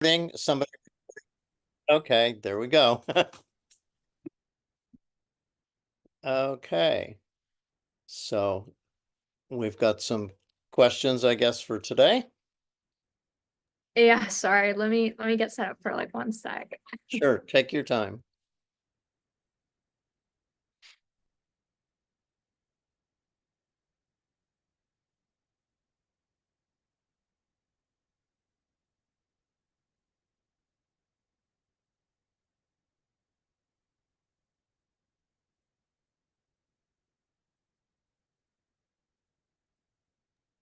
Somebody, okay, there we go. Okay, so we've got some questions, I guess, for today. Yeah, sorry. Let me get set up for like 1 sec. Sure, take your time.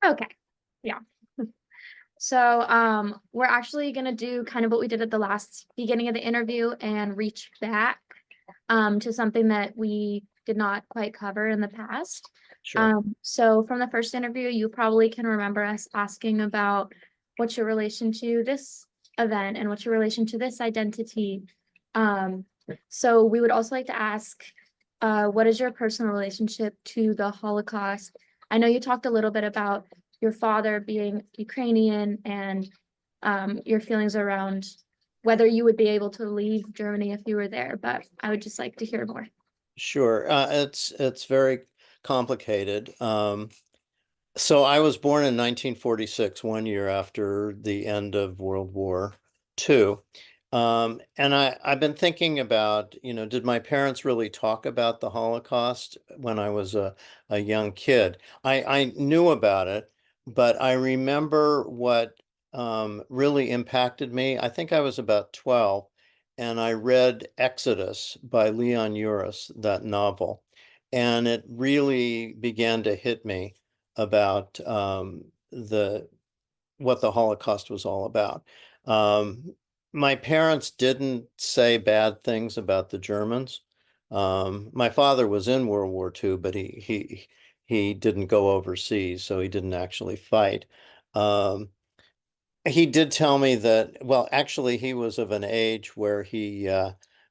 Okay. Yeah. So, we're actually gonna do kind of what we did at the last beginning of the interview and reach back to something that we did not quite cover in the past. Sure. So from the first interview, you probably can remember us asking about what's your relation to this event and what's your relation to this identity. Um, so we would also like to ask, what is your personal relationship to the Holocaust? I know you talked a little bit about your father being Ukrainian and your feelings around whether you would be able to leave Germany if you were there, but I would just like to hear more. Sure. It's very complicated. So I was born in 1946, 1 year after the end of World War II. And I've been thinking about, did my parents really talk about the Holocaust when I was a young kid? I knew about it, but I remember what really impacted me. I think I was about 12, and I read Exodus by Leon Uris, that novel, and it really began to hit me about the what the Holocaust was all about. My parents didn't say bad things about the Germans. My father was in World War II, but he didn't go overseas, so he didn't actually fight. Um, he did tell me that, well, actually, he was of an age where he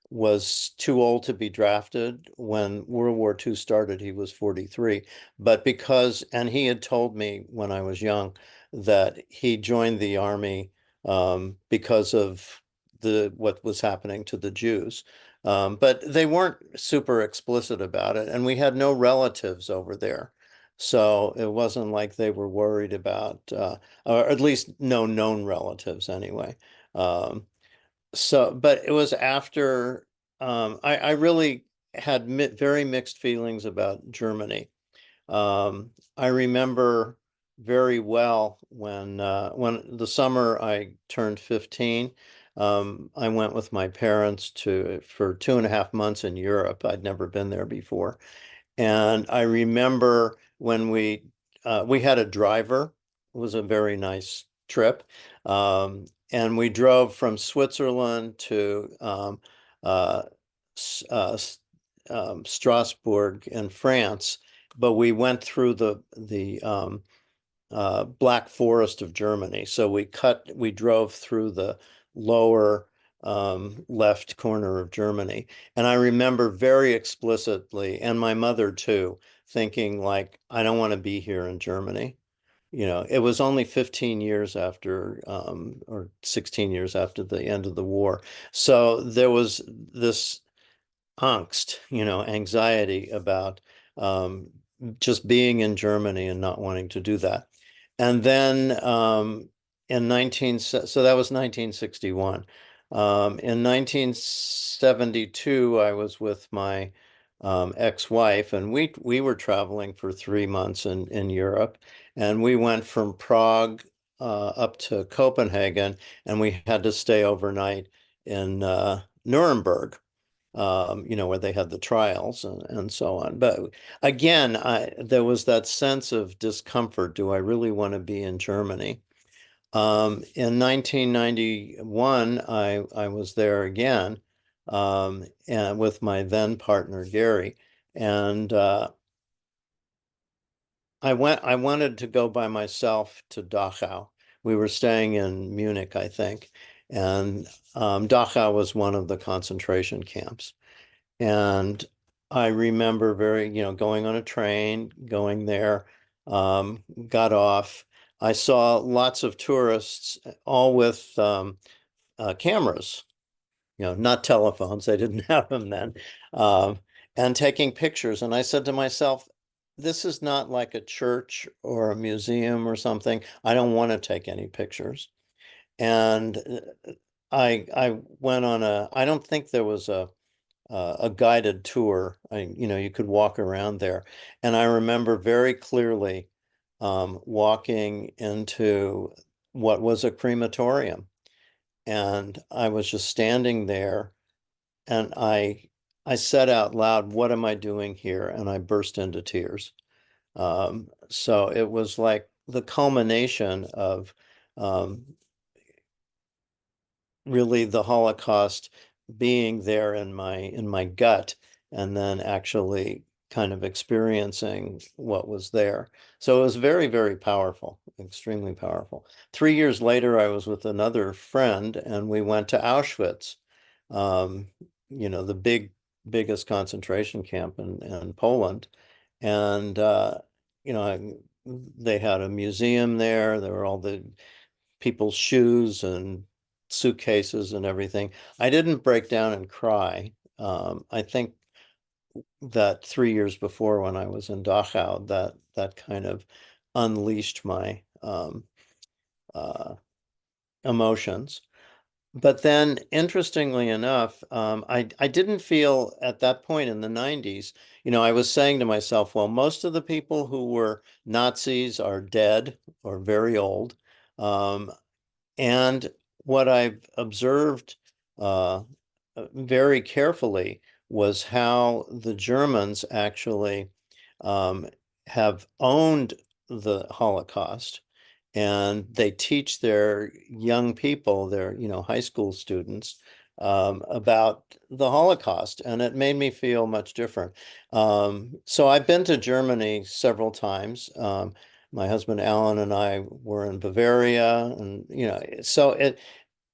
was too old to be drafted. When World War II started, he was 43. But and he had told me when I was young that he joined the army because of what was happening to the Jews. But they weren't super explicit about it, and we had no relatives over there. So it wasn't like they were worried about or at least no known relatives anyway. Um, but it was after I really had very mixed feelings about Germany. I remember very well when the summer I turned 15. I went with my parents for 2.5 months in Europe. I'd never been there before. And I remember when we had a driver. It was a very nice trip. And we drove from Switzerland to uh, Strasbourg in France, but we went through the Black Forest of Germany. So we drove through the lower left corner of Germany. And I remember very explicitly, and my mother too, thinking like, I don't want to be here in Germany. It was only 15 years after, or 16 years after the end of the war. So there was this angst, anxiety about um, just being in Germany and not wanting to do that. And then so that was 1961. In 1972, I was with my ex-wife, and we were traveling for 3 months in Europe, and we went from Prague up to Copenhagen, and we had to stay overnight in Nuremberg, where they had the trials and so on. But again, there was that sense of discomfort. Do I really want to be in Germany? In 1991, I was there again, and with my then partner Gary, and I wanted to go by myself to Dachau. We were staying in Munich, I think, and Dachau was one of the concentration camps. And I remember going on a train, going there, got off. I saw lots of tourists, all with cameras, not telephones. They didn't have them then. Um, and taking pictures. And I said to myself, this is not like a church or a museum or something. I don't want to take any pictures. And I went on I don't think there was a guided tour. You could walk around there. And I remember very clearly walking into what was a crematorium. And I was just standing there and I said out loud, "What am I doing here?" And I burst into tears. So it was like the culmination of um, really the Holocaust being there in my gut and then actually kind of experiencing what was there. So it was very, very powerful, extremely powerful. 3 years later, I was with another friend and we went to Auschwitz, um, the biggest concentration camp in Poland. And you know, I, they had a museum there. There were all the people's shoes and suitcases and everything. I didn't break down and cry. I think that 3 years before when I was in Dachau, that kind of unleashed my uh, emotions. But then, interestingly enough, I didn't feel at that point in the 90s, I was saying to myself, well, most of the people who were Nazis are dead or very old. Um, And what I've observed very carefully was how the Germans actually um, have owned the Holocaust, and they teach their young people, their high school students, about the Holocaust, and it made me feel much different. So I've been to Germany several times. My husband Alan and I were in Bavaria, and so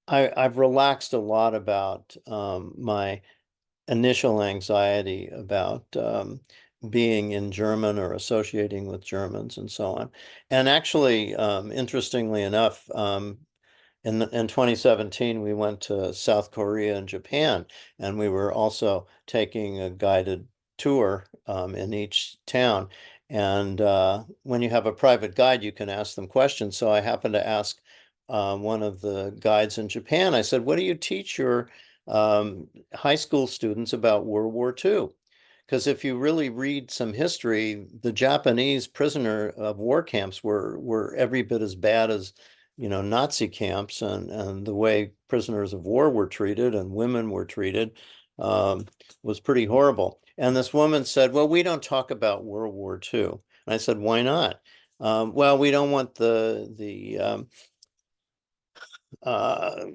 I've relaxed a lot about my initial anxiety about being in German or associating with Germans and so on. And actually, interestingly enough, in 2017, we went to South Korea and Japan, and we were also taking a guided tour in each town. And when you have a private guide, you can ask them questions. So I happened to ask one of the guides in Japan, I said, "What do you teach your high school students about World War II?" Because if you really read some history, the Japanese prisoner of war camps were every bit as bad as Nazi camps, and the way prisoners of war were treated and women were treated um, was pretty horrible. And this woman said, "Well, we don't talk about World War II." And I said, "Why not?" Well, we don't want the uh,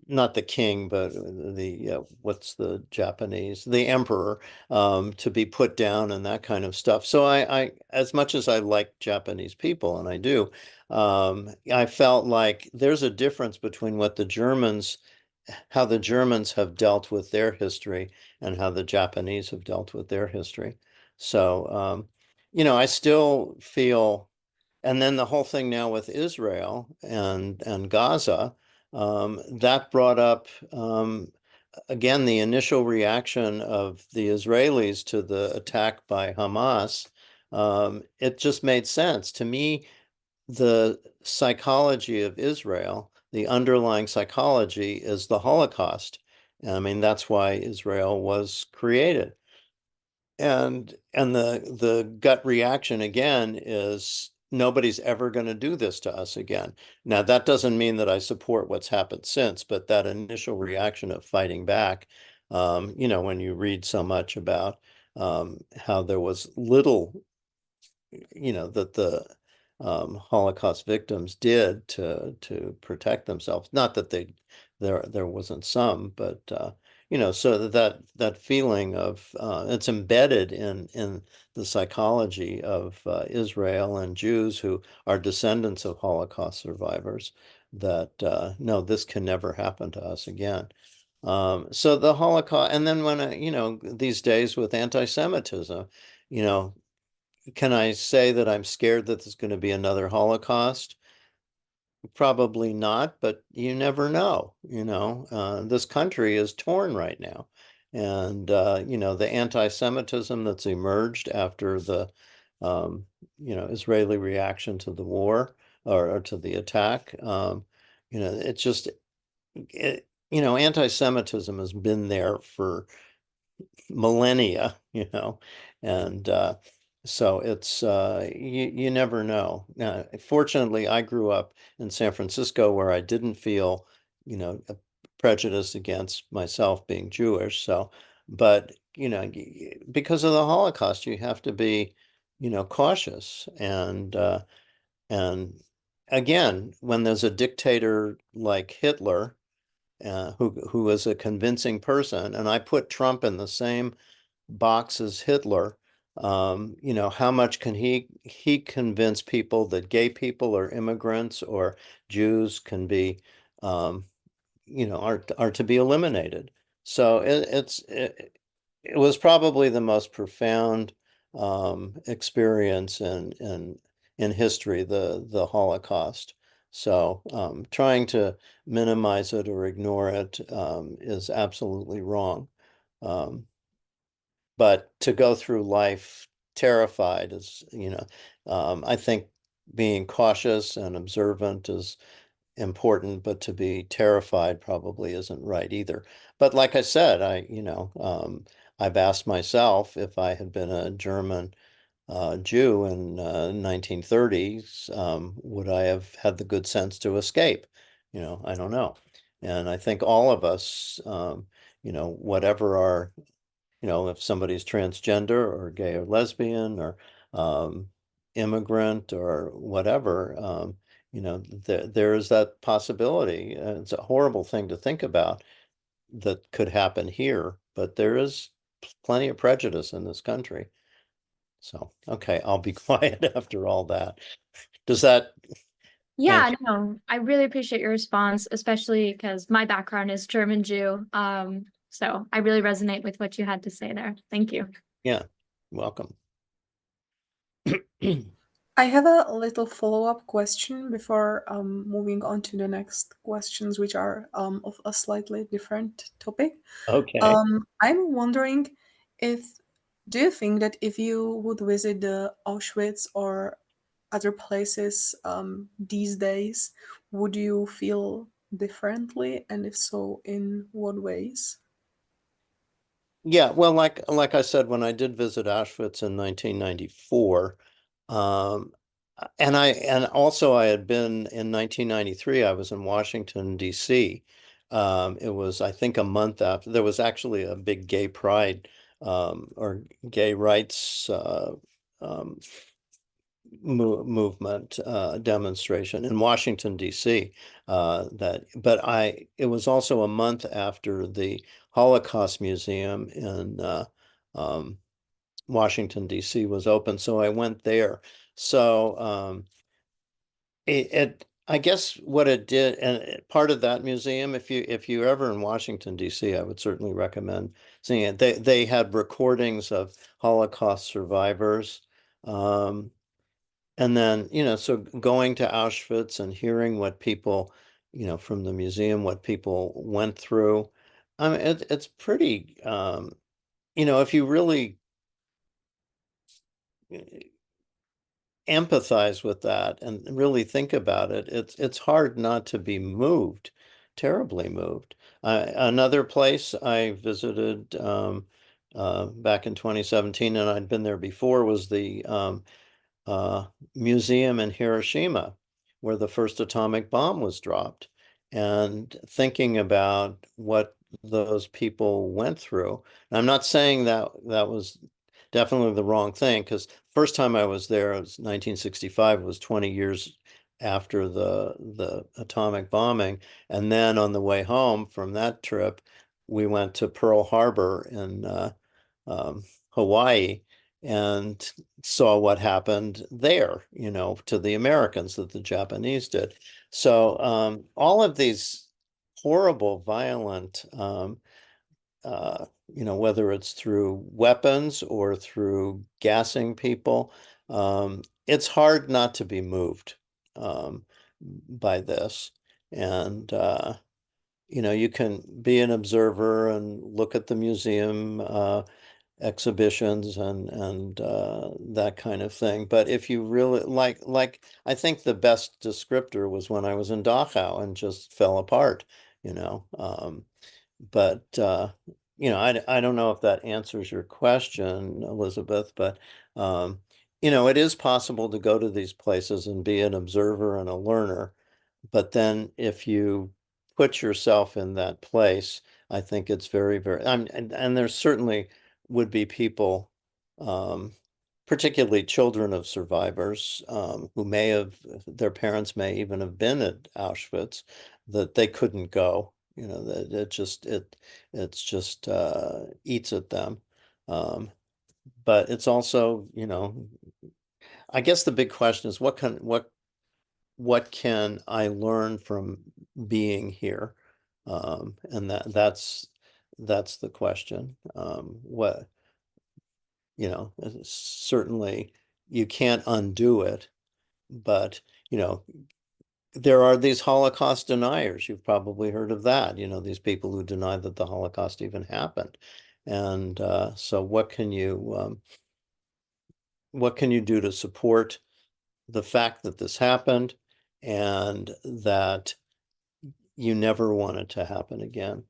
not the king, but the what's the Japanese, the emperor, to be put down and that kind of stuff. So as much as I like Japanese people, and I do, I felt like there's a difference between how the Germans have dealt with their history and how the Japanese have dealt with their history. So, I still feel, and then the whole thing now with Israel and Gaza, that brought up again the initial reaction of the Israelis to the attack by Hamas. It just made sense to me. The psychology of Israel, the underlying psychology, is the Holocaust. I mean, that's why Israel was created. And the gut reaction again is nobody's ever going to do this to us again. Now, that doesn't mean that I support what's happened since, but that initial reaction of fighting back, when you read so much about how there was little that the Holocaust victims did to protect themselves. Not that there wasn't some, but so that feeling of it's embedded in the psychology of Israel and Jews who are descendants of Holocaust survivors, that no, this can never happen to us again. So the Holocaust, and then when these days with anti-Semitism, you know, can I say that I'm scared that there's going to be another Holocaust? Probably not, but you never know, this country is torn right now. And the anti-Semitism that's emerged after the Israeli reaction to the war or to the attack, it's just anti-Semitism has been there for millennia, and so it's you never know. Now, fortunately, I grew up in San Francisco where I didn't feel, a prejudice against myself being Jewish. So, but because of the Holocaust, you have to be, cautious. And again, when there's a dictator like Hitler, who is a convincing person, and I put Trump in the same box as Hitler. How much can he convince people that gay people or immigrants or Jews can be, um, are to be eliminated? So it was probably the most profound experience in history, the Holocaust. So trying to minimize it or ignore it is absolutely wrong. Um, but to go through life terrified is, I think being cautious and observant is important, but to be terrified probably isn't right either. But like I said, I've asked myself if I had been a German Jew in 1930s, would I have had the good sense to escape? I don't know. And I think all of us, whatever our if somebody's transgender or gay or lesbian or um, immigrant or whatever, there is that possibility. It's a horrible thing to think about that could happen here, but there is plenty of prejudice in this country. So, okay, I'll be quiet after all that. Does that Yeah, answer? no, I really appreciate your response, especially because my background is German Jew. So I really resonate with what you had to say there. Thank you. Yeah, welcome. I have a little follow-up question before moving on to the next questions, which are of a slightly different topic. Okay. I'm wondering if do you think that if you would visit the Auschwitz or other places these days, would you feel differently? And if so, in what ways? Yeah, well, like I said, when I did visit Auschwitz in 1994, um, and also I had been in 1993, I was in Washington, D.C. It was, I think, a month after there was actually a big gay pride or gay rights um, movement demonstration in Washington, D.C. But it was also a month after the Holocaust Museum in um, Washington, D.C. was open, so I went there. So I guess what it did, and part of that museum, if you're ever in Washington, D.C., I would certainly recommend seeing it. They had recordings of Holocaust survivors. Um, and then, so going to Auschwitz and hearing what people, from the museum, what people went through. I mean, it's pretty, if you really empathize with that and really think about it, it's hard not to be moved, terribly moved. Another place I visited back in 2017, and I'd been there before, was the uh, museum in Hiroshima, where the first atomic bomb was dropped, and thinking about what those people went through. And I'm not saying that that was definitely the wrong thing, because first time I was there, it was 1965, it was 20 years after the atomic bombing. And then on the way home from that trip, we went to Pearl Harbor in um, Hawaii and saw what happened there, to the Americans that the Japanese did. So all of these horrible, violent, whether it's through weapons or through gassing people, it's hard not to be moved. Um, by this. And you can be an observer and look at the museum exhibitions and that kind of thing. But if you really like, I think the best descriptor was when I was in Dachau and just fell apart, you know. But I don't know if that answers your question, Elizabeth, but it is possible to go to these places and be an observer and a learner. But then if you put yourself in that place, I think it's very, very, and there certainly would be people, um, particularly children of survivors, who may have, their parents may even have been at Auschwitz, that they couldn't go. That it's just eats at them. Um, but it's also, I guess the big question is what can I learn from being here? And that's the question. Certainly you can't undo it, but you know, there are these Holocaust deniers. You've probably heard of that, these people who deny that the Holocaust even happened. And so what can you do to support the fact that this happened and that you never want it to happen again?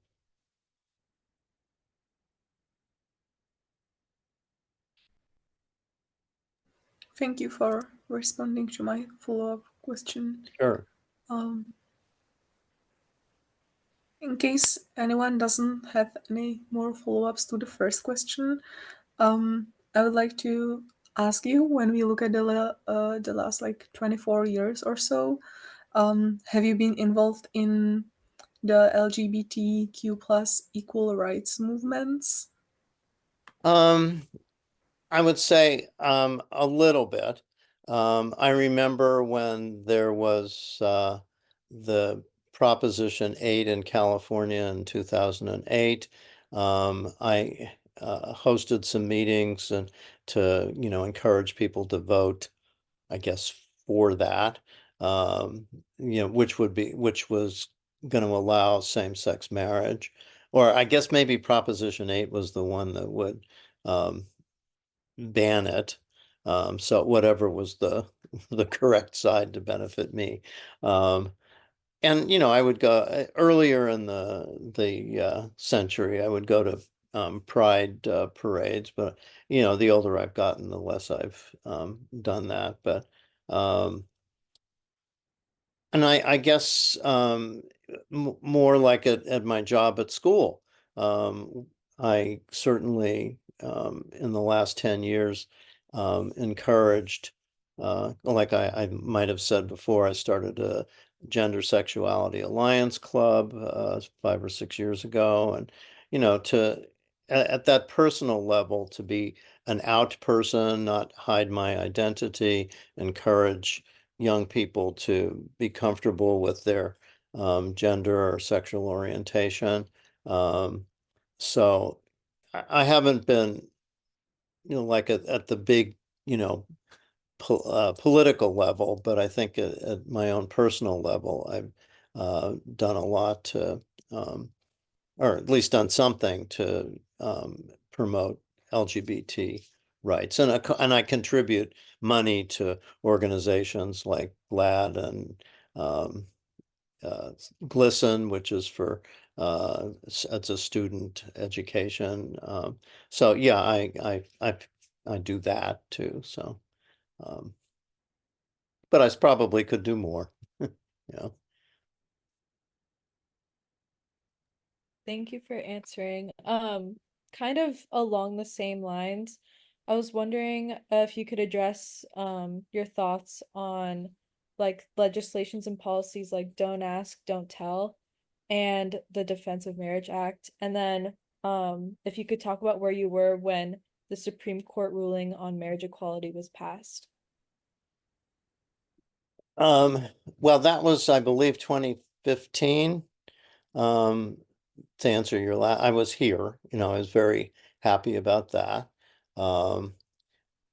Thank you for responding to my follow-up question. Sure. Um, in case anyone doesn't have any more follow-ups to the first question, I would like to ask you, when we look at the last like 24 years or so, have you been involved in the LGBTQ plus equal rights movements? Um, I would say a little bit. I remember when there was the Proposition 8 in California in 2008. I hosted some meetings and to, encourage people to vote, I guess, for that, which was going to allow same-sex marriage. Or I guess maybe Proposition 8 was the one that would um, ban it. So whatever was the the correct side to benefit me. Um, and I would go earlier in the century. I would go to pride parades, but the older I've gotten, the less I've done that. But and I guess more like at my job at school. I certainly, in the last 10 years, encouraged, like I might have said before, I started a Gender Sexuality Alliance Club 5 or 6 years ago. And, at that personal level, to be an out person, not hide my identity, encourage young people to be comfortable with their gender or sexual orientation. Um, so I haven't been, like at the big, political level, but I think at my own personal level, I've done a lot to, or at least done something to promote LGBT rights. And I contribute money to organizations like GLAAD and um, GLISTEN, which is for it's a student education. So yeah, I do that too. So, um, but I probably could do more. Yeah. Thank you for answering. Kind of along the same lines, I was wondering if you could address your thoughts on like legislations and policies like Don't Ask, Don't Tell and the Defense of Marriage Act. And then if you could talk about where you were when the Supreme Court ruling on marriage equality was passed. Um, well, that was, I believe, 2015. Um, to answer I was here, I was very happy about that. Um,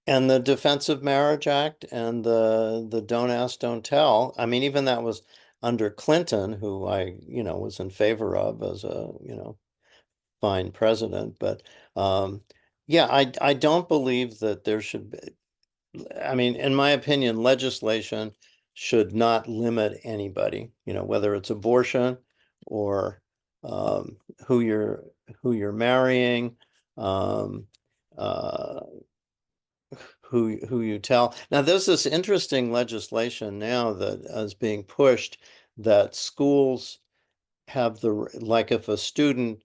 And the Defense of Marriage Act and the Don't Ask, Don't Tell. I mean, even that was under Clinton, who I, was in favor of as a, fine president. But yeah, I don't believe that there should be, I mean, in my opinion, legislation should not limit anybody, whether it's abortion or um, who you're who you're marrying, um, uh, who you tell. Now, there's this interesting legislation now that is being pushed that schools have like if a student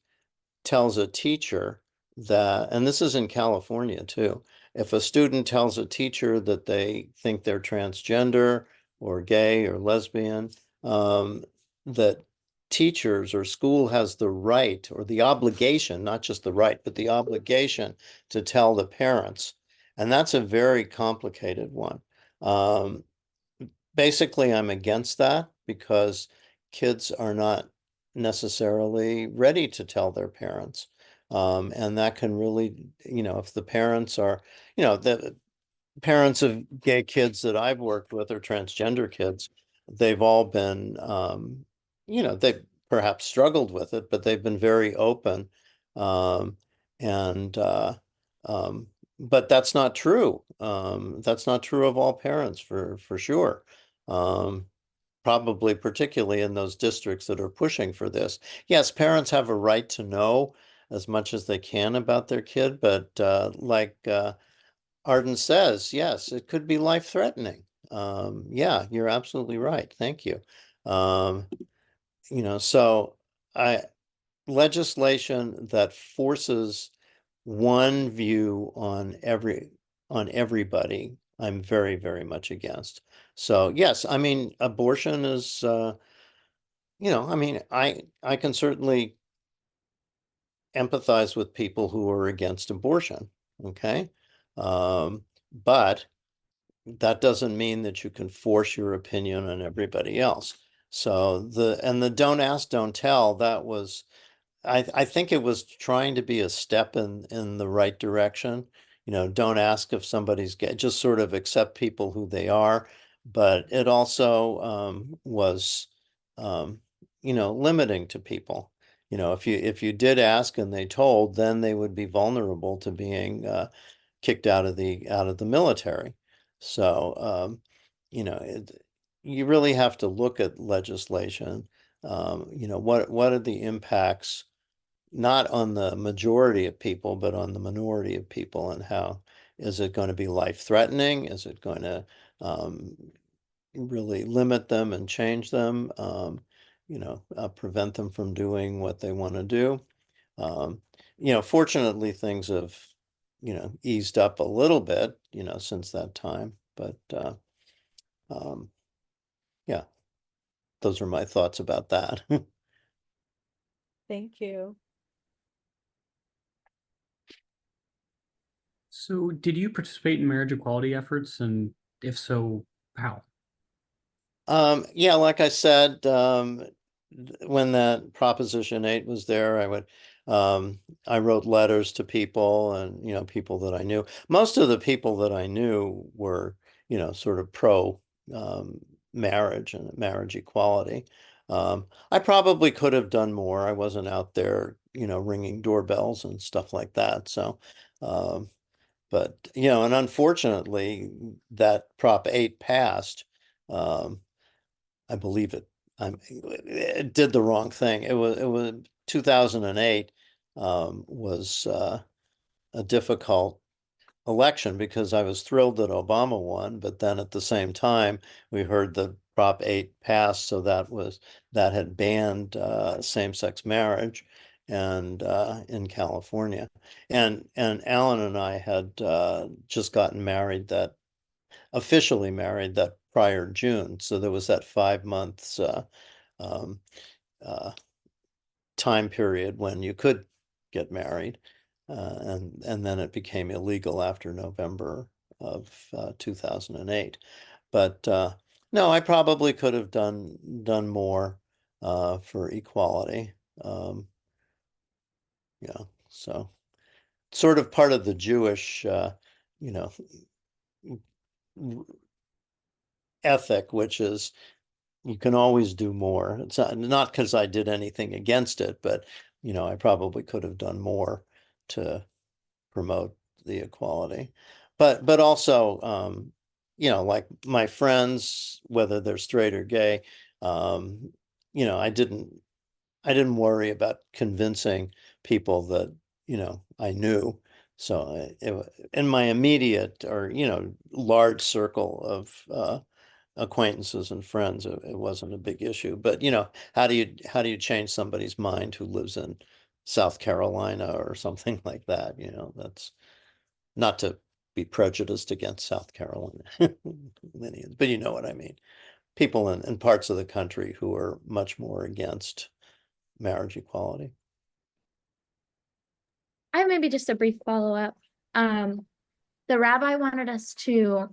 tells a teacher that, and this is in California too, if a student tells a teacher that they think they're transgender or gay or lesbian, that teachers or school has the right or the obligation, not just the right, but the obligation to tell the parents. And that's a very complicated one. Um, Basically, I'm against that because kids are not necessarily ready to tell their parents. And that can really, if the parents are, the parents of gay kids that I've worked with or transgender kids, they've all been, they've perhaps struggled with it, but they've been very open. Um, and, um, but that's not true. That's not true of all parents for sure. Um, Probably particularly in those districts that are pushing for this. Yes, parents have a right to know as much as they can about their kid, but like Arden says, yes, it could be life-threatening. Yeah, you're absolutely right. Thank you. Um, so I legislation that forces one view on everybody, I'm very, very much against. So yes, I mean, abortion is, I mean, I can certainly empathize with people who are against abortion. Okay. But that doesn't mean that you can force your opinion on everybody else. So the don't ask, don't tell, that was, I think it was trying to be a step in the right direction. Don't ask if somebody's gay, just sort of accept people who they are. But it also was, um, limiting to people. If you did ask and they told, then they would be vulnerable to being kicked out of the military. So, you really have to look at legislation. What are the impacts, not on the majority of people, but on the minority of people, and how is it going to be life-threatening? Is it going to um, really limit them and change them? Prevent them from doing what they want to do. Um, Fortunately, things have, eased up a little bit, since that time. But um, yeah, those are my thoughts about that. Thank you. So, did you participate in marriage equality efforts? And if so, how? Yeah, like I said, when that Proposition 8 was there, I wrote letters to people and, people that I knew. Most of the people that I knew were, sort of pro um, marriage and marriage equality. I probably could have done more. I wasn't out there, ringing doorbells and stuff like that. So, um, but, and unfortunately, that Prop 8 passed. Um, I believe it did the wrong thing. It was 2008 was a difficult election because I was thrilled that Obama won, but then at the same time we heard the Prop 8 pass, so that had banned same-sex marriage and in California. And Alan and I had just gotten married, that officially married, that prior June. So there was that 5 months um, uh, time period when you could get married. And then it became illegal after November of 2008. But no, I probably could have done more for equality. Um, so sort of part of the Jewish, you know, ethic, which is you can always do more. It's not because I did anything against it, but I probably could have done more to promote the equality. But also, like my friends, whether they're straight or gay, I didn't worry about convincing people that, I knew. So in my immediate or, large circle of acquaintances and friends, it wasn't a big issue. But, how do you change somebody's mind who lives in South Carolina or something like that? That's not to be prejudiced against South Carolina Carolinians, but you know what I mean. People in parts of the country who are much more against marriage equality. I have maybe just a brief follow-up. The rabbi wanted us to,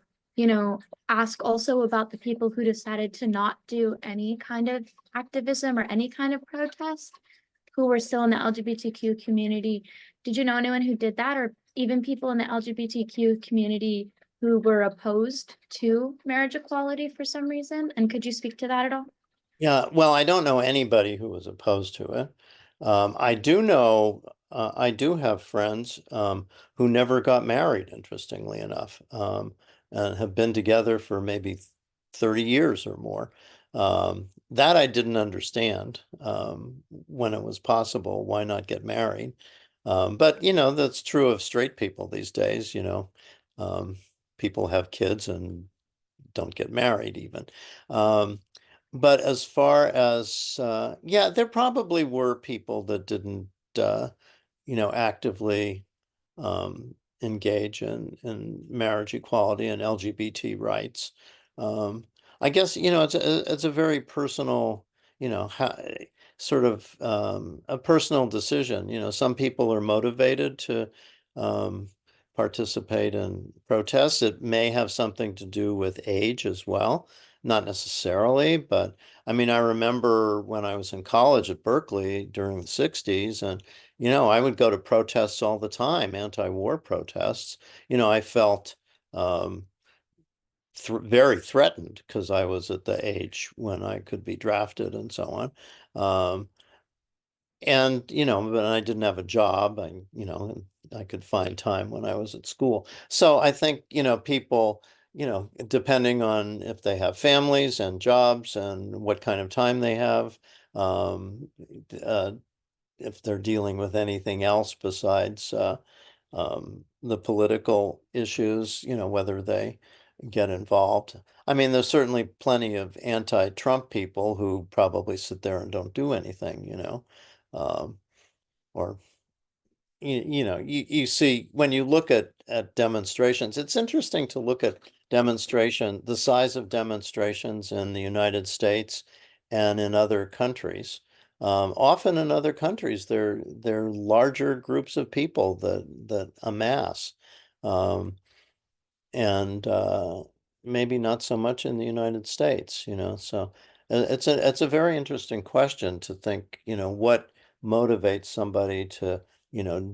ask also about the people who decided to not do any kind of activism or any kind of protest, who were still in the LGBTQ community. Did you know anyone who did that, or even people in the LGBTQ community who were opposed to marriage equality for some reason? And could you speak to that at all? Yeah, well, I don't know anybody who was opposed to it. I do know, I do have friends who never got married, interestingly enough, and have been together for maybe 30 years or more. That I didn't understand when it was possible. Why not get married? But, that's true of straight people these days, um, people have kids and don't get married even. Um, but as far as yeah, there probably were people that didn't actively engage in marriage equality and LGBT rights. Um, I guess it's a very personal, sort of a personal decision. Some people are motivated to um, participate in protests. It may have something to do with age as well, not necessarily, but I mean, I remember when I was in college at Berkeley during the 60s, and I would go to protests all the time, anti-war protests. I felt um, very threatened because I was at the age when I could be drafted and so on. Um, and but I didn't have a job. I could find time when I was at school. So I think, people, depending on if they have families and jobs and what kind of time they have, um, uh, if they're dealing with anything else besides the political issues, whether they get involved. I mean, there's certainly plenty of anti-Trump people who probably sit there and don't do anything, um, or you see when you look at demonstrations, it's interesting to look at the size of demonstrations in the United States and in other countries. Often in other countries, they're larger groups of people that amass, um, and maybe not so much in the United States. So it's a very interesting question to think, what motivates somebody to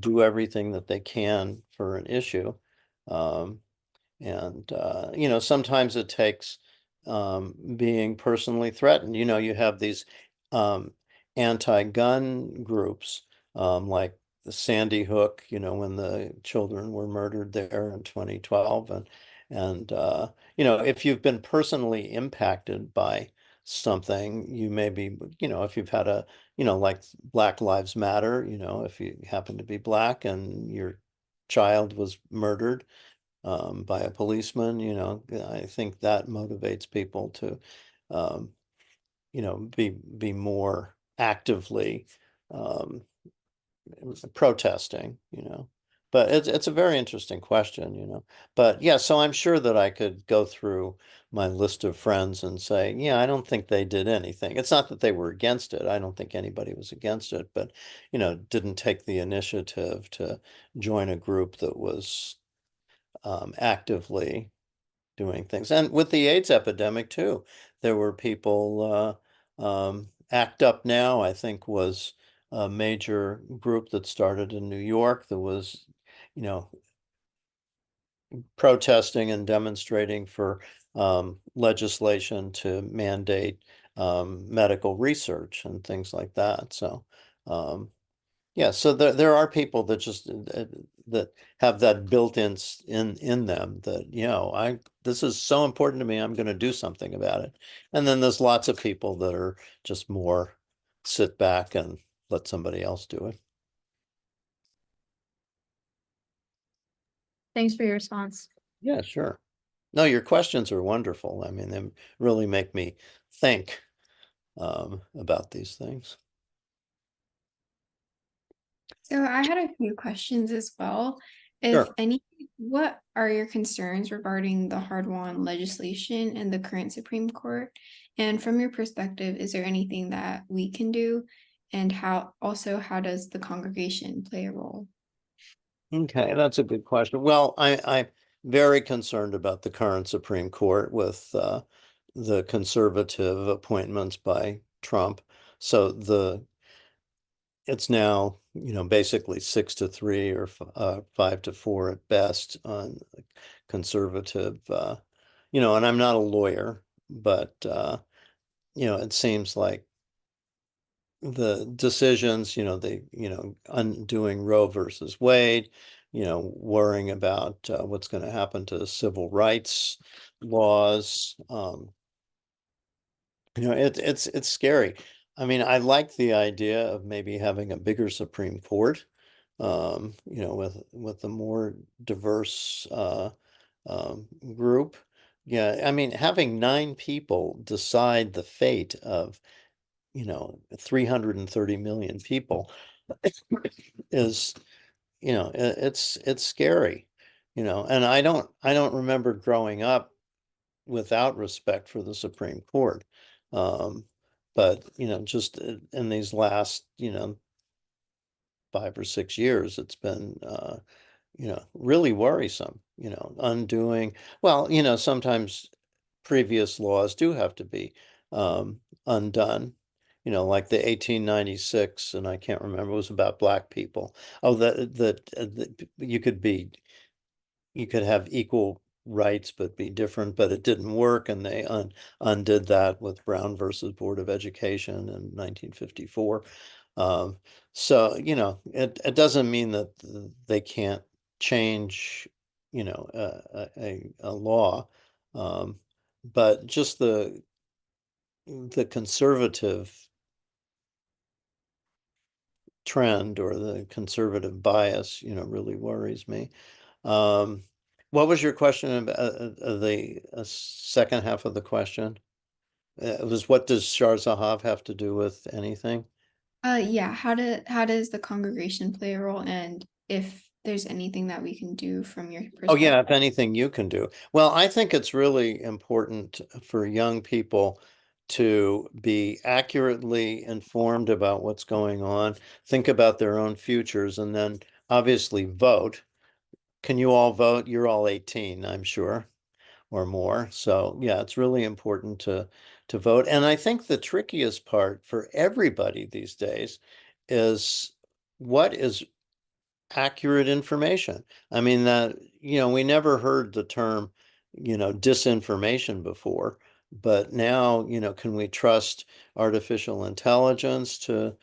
do everything that they can for an issue. Um, and sometimes it takes being personally threatened. You have these um, anti-gun groups like the Sandy Hook, when the children were murdered there in 2012. And if you've been personally impacted by something, you may be, if you've had like Black Lives Matter, if you happen to be black and your child was murdered by a policeman, I think that motivates people to, um, be more actively um, protesting, But it's a very interesting question. But yeah, so I'm sure that I could go through my list of friends and say, yeah, I don't think they did anything. It's not that they were against it. I don't think anybody was against it, but didn't take the initiative to join a group that was actively doing things. And with the AIDS epidemic too, there were people, ACT UP Now, I think, was a major group that started in New York that was, you know, protesting and demonstrating for legislation to mandate medical research and things like that. So, yeah, so there are people that just that have that built in them that, this is so important to me, I'm going to do something about it. And then there's lots of people that are just more sit back and let somebody else do it. Thanks for your response. Yeah, sure. No, your questions are wonderful. I mean, they really make me think about these things. So I had a few questions as well. If Sure. any, what are your concerns regarding the hard-won legislation and the current Supreme Court? And from your perspective, is there anything that we can do? And how does the congregation play a role? Okay, that's a good question. Well, I'm very concerned about the current Supreme Court with the conservative appointments by Trump. So it's now, basically 6-3 or 5-4 at best on conservative, and I'm not a lawyer, but it seems like the decisions, undoing Roe versus Wade, worrying about what's going to happen to civil rights laws. It's scary. I mean, I like the idea of maybe having a bigger Supreme Court, with a more diverse group. Yeah, I mean, having 9 people decide the fate of 330 million people is, it's scary, and I don't remember growing up without respect for the Supreme Court. But, just in these last, 5 or 6 years, it's been, really worrisome, undoing, well, sometimes previous laws do have to be undone, like the 1896, and I can't remember, it was about black people. Oh, that you could have equal rights but be different, but it didn't work, and they undid that with Brown versus Board of Education in 1954. Um, so, it doesn't mean that they can't change, a law, but just the conservative trend or the conservative bias, really worries me. What was your question about the second half of the question? It was, what does Shar Zahav have to do with anything? Yeah, how does the congregation play a role, and if there's anything that we can do from your Oh, yeah, perspective? if anything you can do. Well, I think it's really important for young people to be accurately informed about what's going on, think about their own futures, and then obviously vote. Can you all vote? You're all 18, I'm sure, or more. So yeah, it's really important to vote. And I think the trickiest part for everybody these days is, what is accurate information? I mean, that, we never heard the term, disinformation before, but now, can we trust artificial intelligence to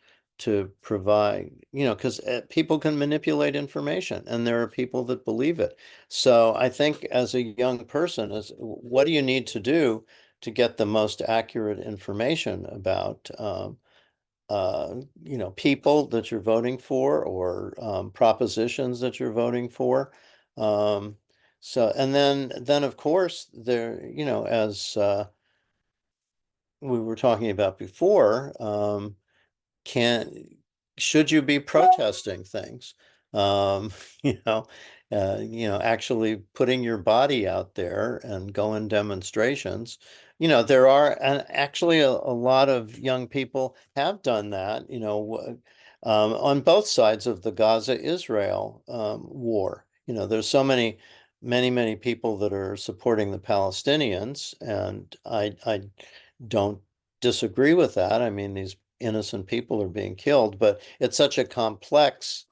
provide, because people can manipulate information and there are people that believe it. So I think as a young person, what do you need to do to get the most accurate information about people that you're voting for, or propositions that you're voting for. Um, and then of course there, as we were talking about before, can should you be protesting things? Um, you know, actually putting your body out there and go in demonstrations. There are, and actually a lot of young people have done that, on both sides of the Gaza-Israel war. There's so many people that are supporting the Palestinians, and I don't disagree with that. I mean, these innocent people are being killed, but it's such a complex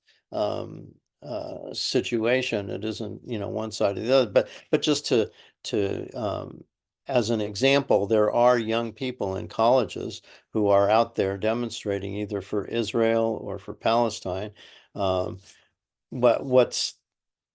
situation. It isn't, one side or the other, but just to as an example, there are young people in colleges who are out there demonstrating either for Israel or for Palestine. But what's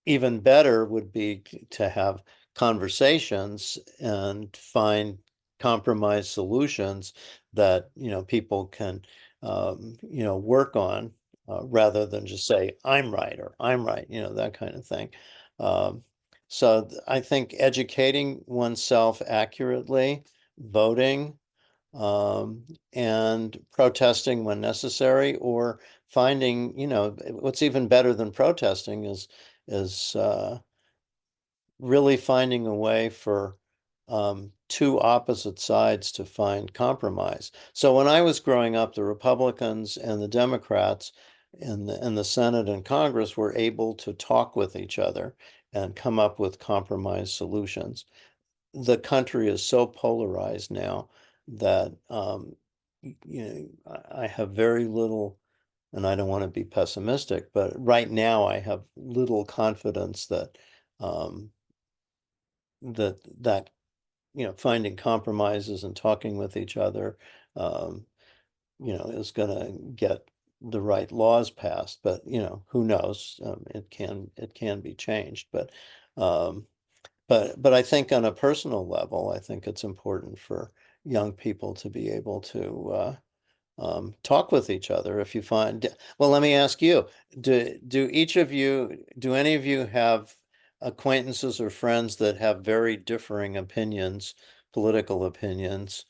even better would be to have conversations and find compromise solutions that, people can, work on, rather than just say, I'm right or I'm right, that kind of thing. Um, so I think educating oneself accurately, voting, and protesting when necessary, or finding, what's even better than protesting is really finding a way for two opposite sides to find compromise. So when I was growing up, the Republicans and the Democrats in the Senate and Congress were able to talk with each other and come up with compromise solutions. The country is so polarized now that I have very little, and I don't want to be pessimistic, but right now I have little confidence that um, that finding compromises and talking with each other, um, is going to get the right laws passed. But who knows? It can be changed. Um, but I think on a personal level, I think it's important for young people to be able to talk with each other. If you find, well, let me ask you, do any of you have acquaintances or friends that have very differing opinions, political opinions,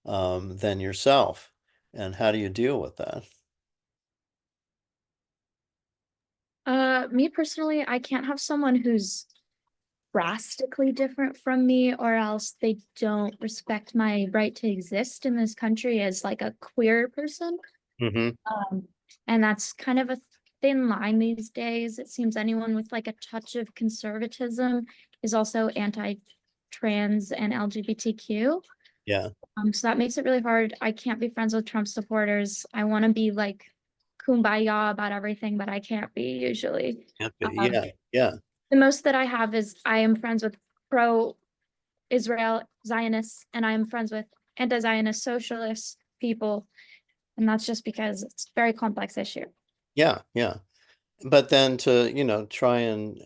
than yourself? And how do you deal with that? Me personally, I can't have someone who's drastically different from me, or else they don't respect my right to exist in this country as like a queer person. Mm-hmm. And that's kind of a thin line these days. It seems anyone with like a touch of conservatism is also anti-trans and LGBTQ. Yeah. So that makes it really hard. I can't be friends with Trump supporters. I want to be like kumbaya about everything, but I can't be usually. Yeah. Yeah. The most that I have is I am friends with pro-Israel Zionists, and I am friends with anti-Zionist socialist people. And that's just because it's a very complex issue. Yeah. Yeah. But then to, try and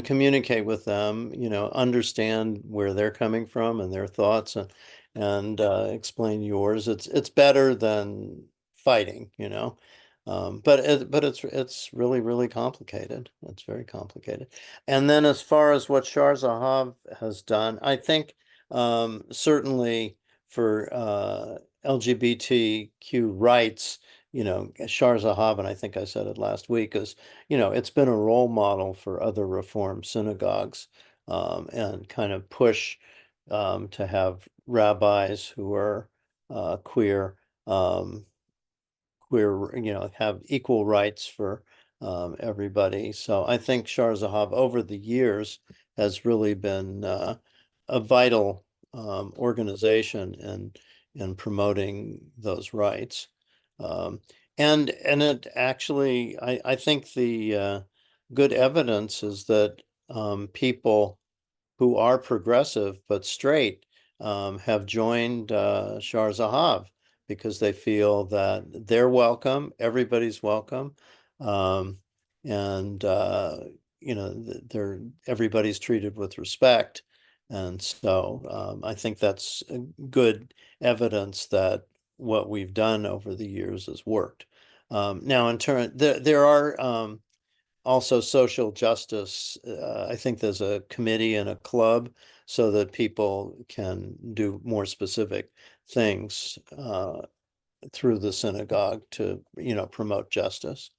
communicate with them, understand where they're coming from and their thoughts, and explain yours. It's better than fighting, but it's really, really complicated. It's very complicated. And then as far as what Shar Zahav has done, I think certainly for LGBTQ rights, Shar Zahav, and I think I said it last week, is, it's been a role model for other Reform synagogues, and kind of push to have rabbis who are queer, have equal rights for everybody. So I think Shar Zahav over the years has really been a vital organization in promoting those rights. Um, and it actually, I think the good evidence is that people who are progressive but straight have joined Shar Zahav because they feel that they're welcome, everybody's welcome, um, and they're everybody's treated with respect. And so I think that's a good evidence that what we've done over the years has worked. Now, in turn, there are also social justice. I think there's a committee and a club so that people can do more specific things through the synagogue to, promote justice.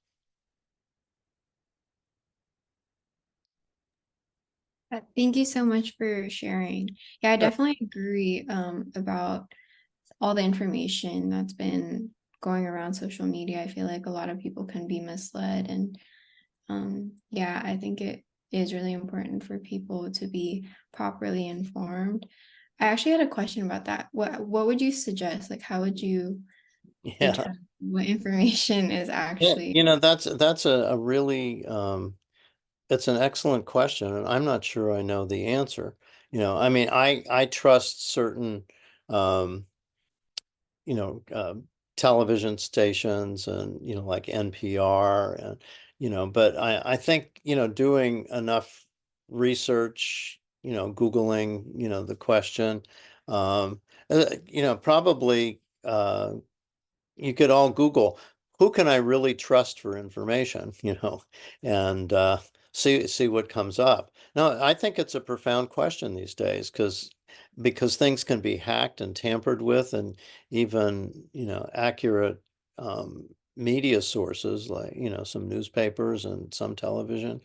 Thank you so much for sharing. Yeah, I Sure. definitely agree about all the information that's been going around social media. I feel like a lot of people can be misled, and yeah, I think it is really important for people to be properly informed. I actually had a question about that. What would you suggest? Like, how would you Yeah. determine what information is Yeah, actually that's a really it's an excellent question, and I'm not sure I know the answer. I mean, I trust certain, um, you know, television stations and, like NPR and, but I think, doing enough research, Googling, the question, probably, you could all Google who can I really trust for information, and see what comes up. No, I think it's a profound question these days because things can be hacked and tampered with, and even accurate media sources like some newspapers and some television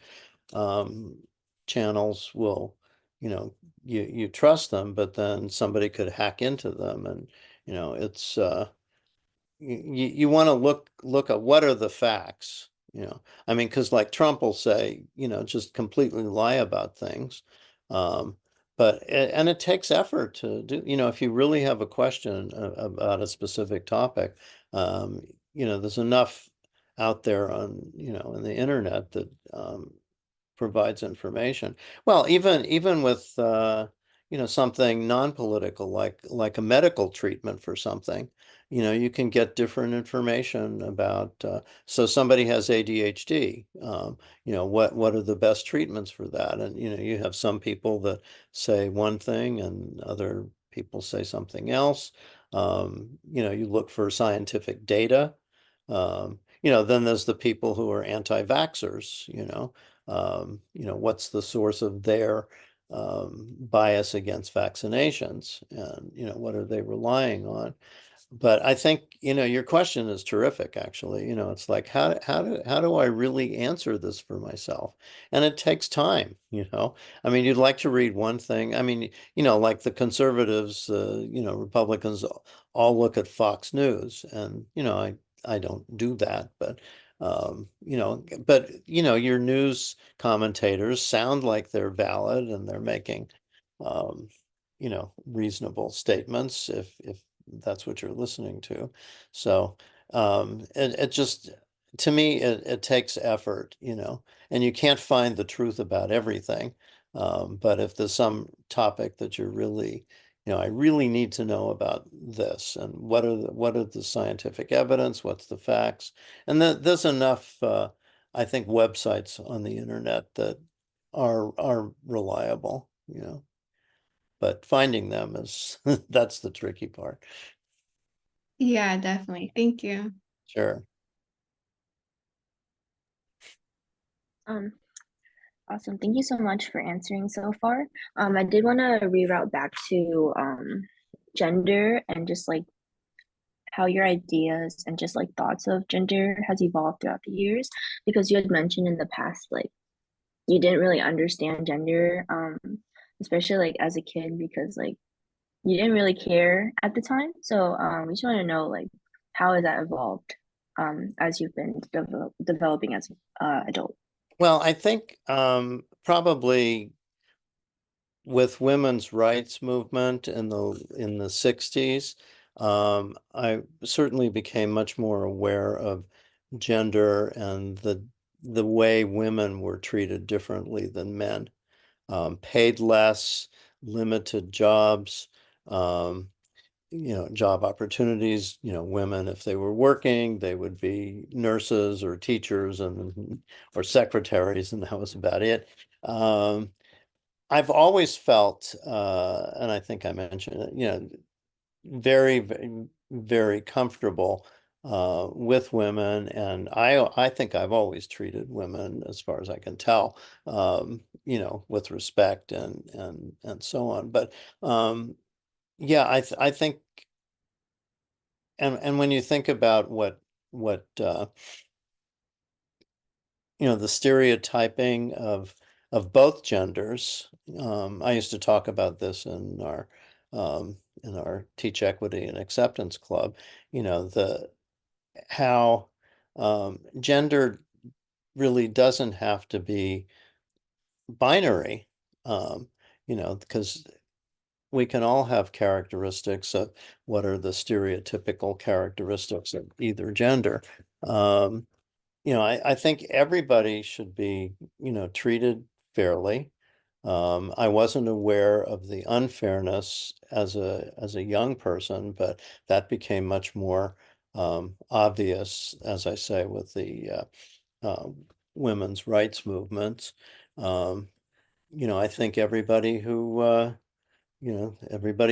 um, channels will you trust them, but then somebody could hack into them, and it's you want to look at what are the facts, I mean, because like Trump will say, just completely lie about things. um and it takes effort to do, if you really have a question about a specific topic, um there's enough out there on in the internet that provides information. Well, even with something non-political like a medical treatment for something, you can get different information about. So somebody has ADHD. What are the best treatments for that? And you have some people that say one thing and other people say something else. You look for scientific data. Then there's the people who are anti-vaxxers. What's the source of their bias against vaccinations, and what are they relying on? But I think, your question is terrific, actually. It's like, how do I really answer this for myself? And it takes time. I mean, you'd like to read one thing. I mean, like the conservatives, Republicans all look at Fox News, and, I don't do that, but your news commentators sound like they're valid and they're making, um, reasonable statements if that's what you're listening to. So it just, to me, it takes effort, and you can't find the truth about everything. But if there's some topic that you're really, I really need to know about this, and what are the scientific evidence, what's the facts, and there's enough, I think, websites on the internet that are reliable, but finding them is that's the tricky part. Yeah, definitely. Thank you. Sure. Um, awesome. Thank you so much for answering so far. I did want to reroute back to gender and just like how your ideas and just like thoughts of gender has evolved throughout the years, because you had mentioned in the past like you didn't really understand gender, especially like as a kid, because like you didn't really care at the time. So we just want to know like how has that evolved as you've been developing as adult. Well, I think probably with women's rights movement in the 60s, I certainly became much more aware of gender and the way women were treated differently than men. Paid less, limited jobs, um, job opportunities. Women, if they were working, they would be nurses or teachers and or secretaries, and that was about it. I've always felt, and I think I mentioned it, very, very, very comfortable with women, and I think I've always treated women, as far as I can tell, with respect and so on. But yeah, I think, and when you think about what the stereotyping of both genders. I used to talk about this in our Teach Equity and Acceptance Club. The how gender really doesn't have to be binary. Because we can all have characteristics of what are the stereotypical characteristics of either gender. I think everybody should be, treated fairly. I wasn't aware of the unfairness as a young person, but that became much more obvious, as I say, with the uh, women's rights movements. Um, I think everybody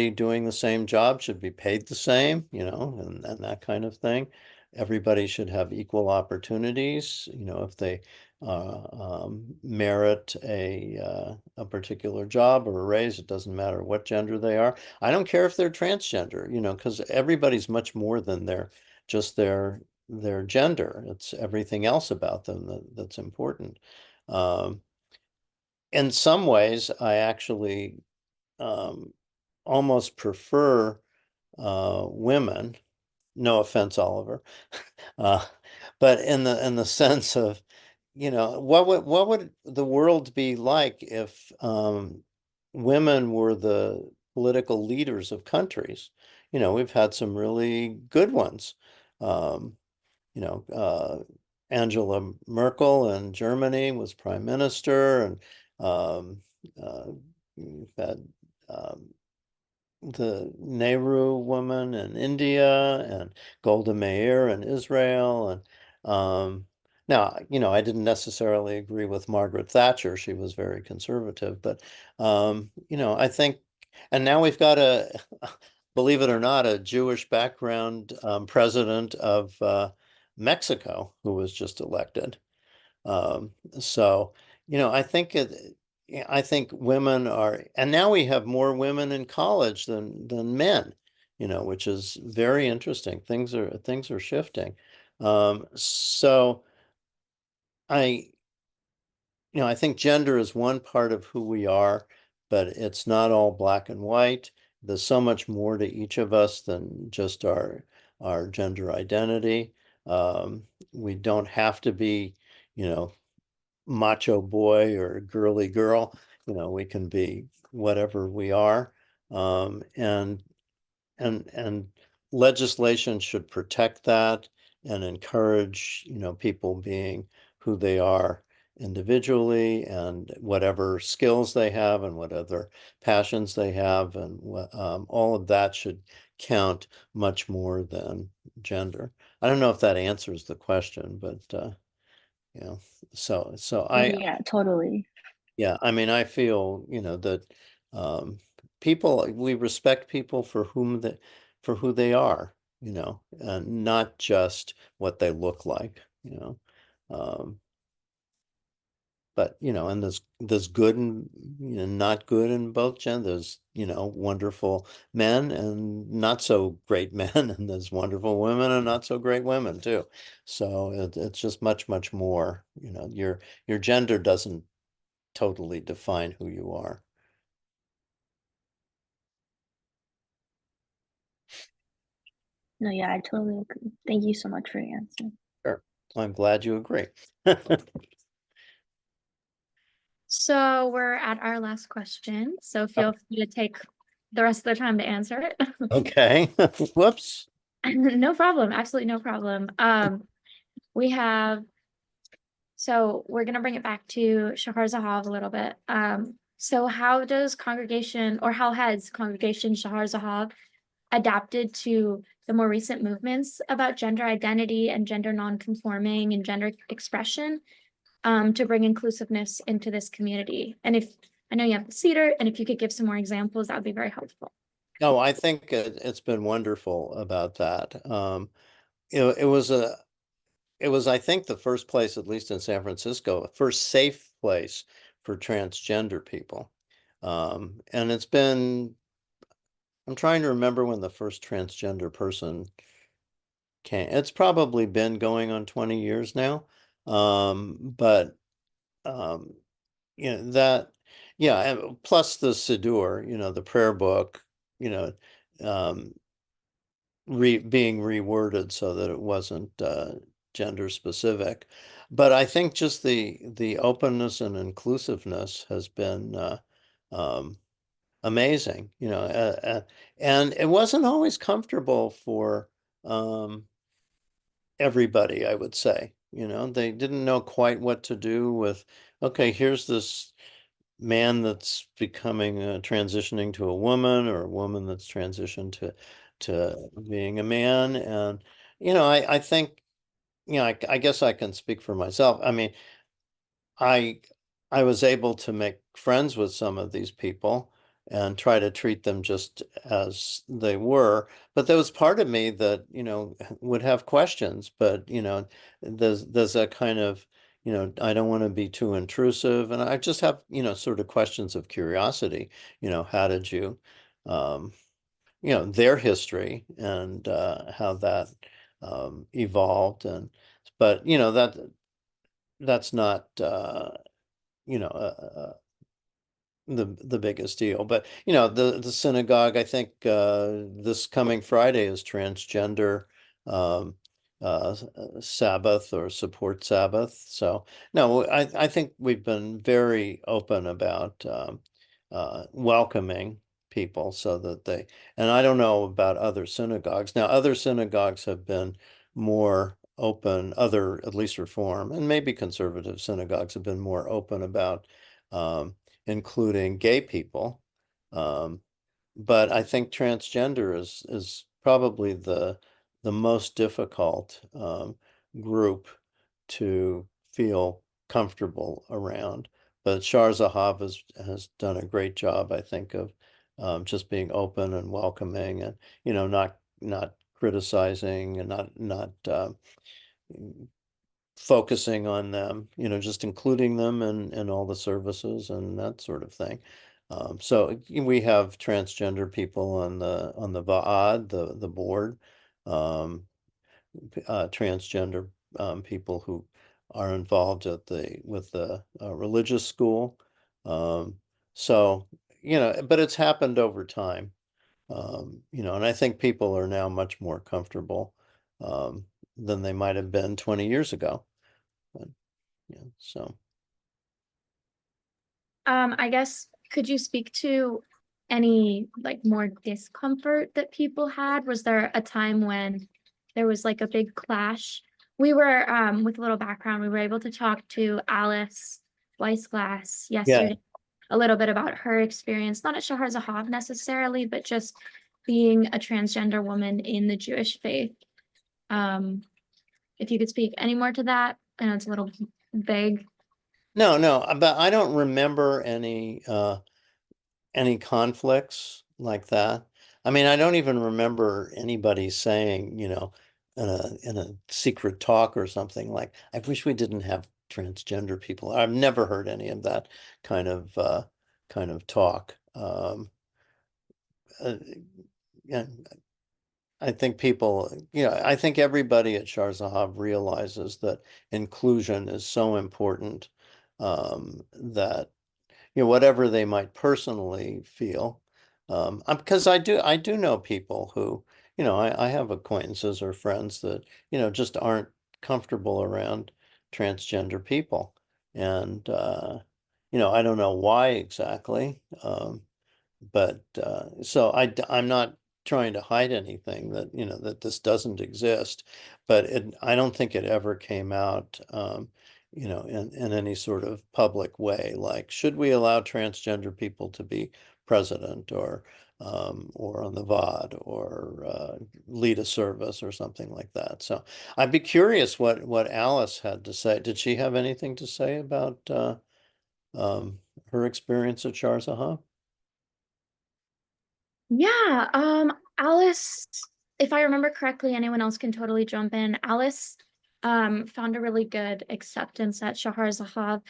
doing the same job should be paid the same, and that kind of thing. Everybody should have equal opportunities, if they merit a particular job or a raise. It doesn't matter what gender they are. I don't care if they're transgender, because everybody's much more than just their gender. It's everything else about them that's important. Um, in some ways, I actually um, almost prefer women. No offense, Oliver, uh, but in the sense of, what would the world be like if women were the political leaders of countries? We've had some really good ones. Um, you know, Angela Merkel in Germany was prime minister, and uh, we've had um, the Nehru woman in India and Golda Meir in Israel. And now, I didn't necessarily agree with Margaret Thatcher. She was very conservative, but I think, and now we've got believe it or not, a Jewish background president of Mexico who was just elected. Um, so, I think women are, and now we have more women in college than men, which is very interesting. Things are shifting. So I, I think gender is one part of who we are, but it's not all black and white. There's so much more to each of us than just our gender identity. We don't have to be, you know, macho boy or girly girl. We can be whatever we are. And legislation should protect that and encourage, people being who they are individually and whatever skills they have and what other passions they have, and all of that should count much more than gender. I don't know if that answers the question, but you know, so No, I, yeah, totally. yeah, I mean, I feel, that um, we respect people for who they are, and not just what they look like, you know. Um, but and there's good and not good in both genders. Wonderful men and not so great men, and there's wonderful women and not so great women too. So it's just much, much more. Your gender doesn't totally define who you are. No, yeah, I totally agree. Thank you so much for your answer. Sure. I'm glad you agree. So we're at our last question, so feel free to take the rest of the time to answer it. Okay. Whoops. No problem, absolutely no problem. We have, so we're gonna bring it back to Shahar Zahav a little bit. So how does congregation, or how has congregation Shahar Zahav adapted to the more recent movements about gender identity and gender non-conforming and gender expression, to bring inclusiveness into this community? And if, I know you have the cedar, and if you could give some more examples, that would be very helpful. No, I think it's been wonderful about that. It was, I think, the first place, at least in San Francisco, first safe place for transgender people. And I'm trying to remember when the first transgender person came. It's probably been going on 20 years now. But um, that, yeah, and plus the Siddur, the prayer book, you know, um, being reworded so that it wasn't gender specific. But I think just the openness and inclusiveness has been um, amazing, and it wasn't always comfortable for um, everybody, I would say. They didn't know quite what to do with, okay, here's this man that's becoming transitioning to a woman, or a woman that's transitioned to being a man. And I think, I guess I can speak for myself. I mean, I I was able to make friends with some of these people and try to treat them just as they were. But there was part of me that, would have questions, but there's a kind of, I don't want to be too intrusive. And I just have, sort of questions of curiosity. How did you their history, and how that evolved. And but that's not the biggest deal. But the synagogue, I think this coming Friday is transgender um, Sabbath, or support Sabbath. So no, I think we've been very open about welcoming people, so that and I don't know about other synagogues. Now, other synagogues have been more open, other, at least Reform and maybe conservative synagogues, have been more open about including gay people. Um, but I think transgender is probably the most difficult group to feel comfortable around. But Shar Zahav has done a great job, I think, of just being open and welcoming, and not criticizing, and not focusing on them, just including them in all the services and that sort of thing. So we have transgender people on the Vaad, the board, um, transgender people who are involved with the religious school. Um, so but it's happened over time. And I think people are now much more comfortable than they might have been 20 years ago. But, so. I guess, could you speak to any like more discomfort that people had? Was there a time when there was like a big clash? We were, with a little background, we were able to talk to Alice Weissglass Yeah. yesterday a little bit about her experience, not at Shahar Zahav necessarily, but just being a transgender woman in the Jewish faith. If you could speak any more to that, I know it's a little vague. No, but I don't remember any conflicts like that. I mean, I don't even remember anybody saying, in a secret talk or something like, I wish we didn't have transgender people. I've never heard any of that kind of talk. Uh, yeah, I think I think everybody at Shar Zahav realizes that inclusion is so important, that whatever they might personally feel. Because I do know people who, I have acquaintances or friends that, just aren't comfortable around transgender people. And, I don't know why exactly. But so I'm not trying to hide anything, that this doesn't exist, but I don't think it ever came out, in any sort of public way, like, should we allow transgender people to be president, or on the VOD, or lead a service or something like that. So I'd be curious what Alice had to say. Did she have anything to say about um, her experience at Shar Zahav? Yeah, Alice, if I remember correctly, anyone else can totally jump in. Alice found a really good acceptance at Shahar Zahav.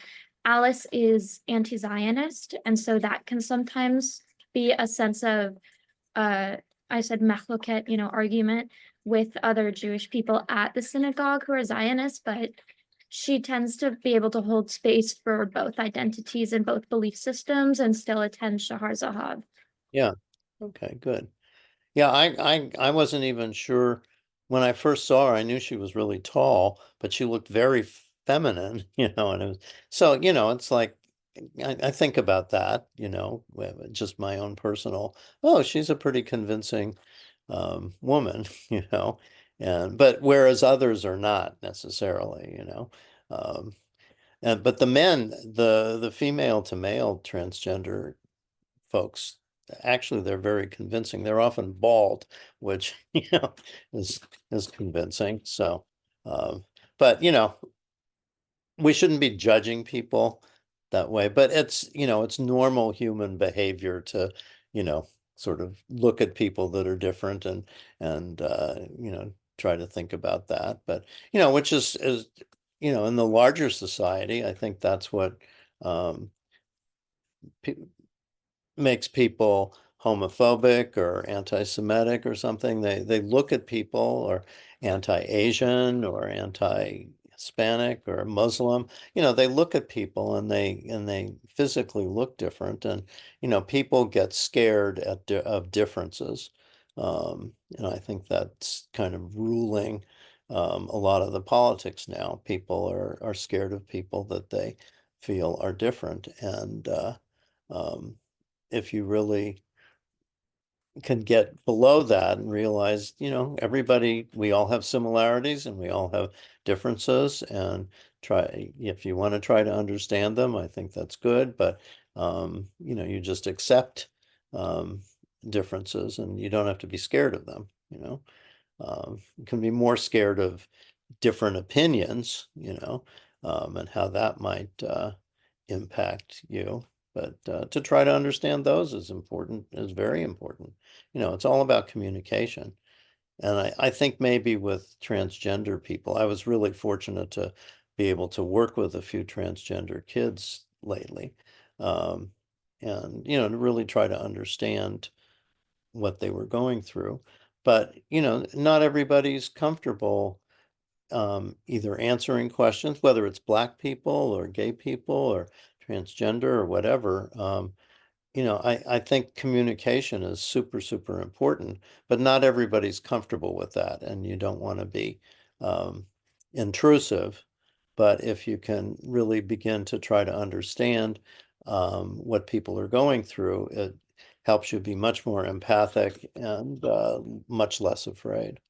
Alice is anti-Zionist, and so that can sometimes be a sense of I said machloket, argument with other Jewish people at the synagogue who are Zionists, but she tends to be able to hold space for both identities and both belief systems and still attend Shahar Zahav. Yeah. Okay, good. Yeah, I wasn't even sure when I first saw her. I knew she was really tall, but she looked very feminine, and it was so, it's like I think about that, with just my own personal, oh, she's a pretty convincing woman, but whereas others are not necessarily, but the men, the female to male transgender folks, actually they're very convincing. They're often bald, which is convincing. So, but we shouldn't be judging people that way. But it's normal human behavior to sort of look at people that are different and try to think about that. But which is in the larger society, I think that's what um, pe makes people homophobic or anti-Semitic or something. They look at people, or anti-Asian or anti-Hispanic or Muslim. They look at people and they physically look different, and people get scared of differences. I think that's kind of ruling a lot of the politics now. People are scared of people that they feel are different, and um, if you really can get below that and realize, everybody, we all have similarities and we all have differences, and if you want to try to understand them, I think that's good. But, you just accept differences, and you don't have to be scared of them. You can be more scared of different opinions, and how that might impact you. But to try to understand those is very important. It's all about communication. And I think maybe with transgender people, I was really fortunate to be able to work with a few transgender kids lately. Um, and, to really try to understand what they were going through. But, not everybody's comfortable either answering questions, whether it's Black people or gay people or transgender or whatever. I think communication is super, super important, but not everybody's comfortable with that, and you don't want to be um, intrusive. But if you can really begin to try to understand what people are going through, it helps you be much more empathic and much less afraid.